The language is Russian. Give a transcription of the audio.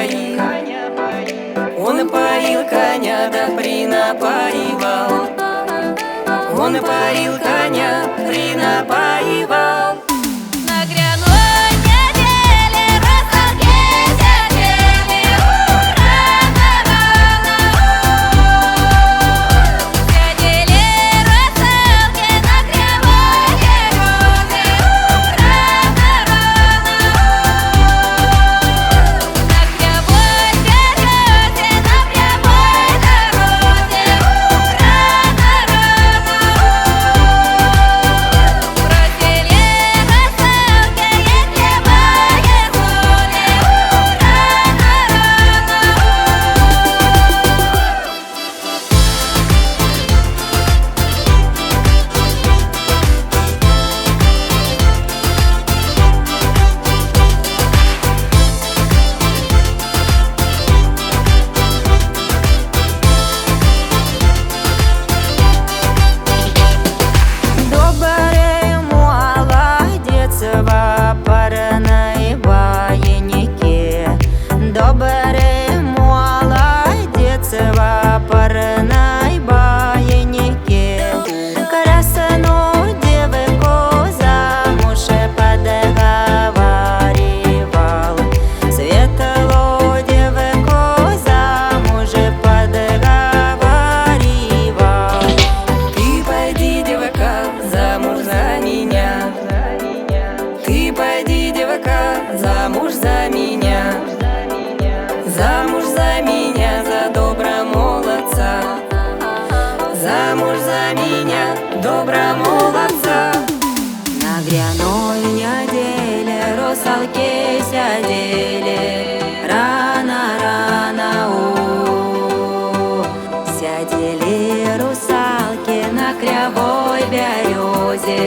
поил. Он поил коня, да принапоивал. Он поил коня, принапоивал. На гряной неделе росалки сидели рано, рано. Сидели росалки на кривой березе рано, рано. На кривой березе, на прямой дороге рано, рано. Бросили росалки и кривые воды рано, Добрый молодец в парной баенике. Добрый молодец в парной баенике. Красную девку замуж подговаривал. Светлую девку замуж подговаривал. Ты пойди, девка, замуж за меня. Ты пойди, девка, замуж за меня. Замуж за меня, за доброго молодца. Замуж за меня, доброго молодца. На гряной неделе русалки сидели рано, рано, сидели русалки на кривой березе.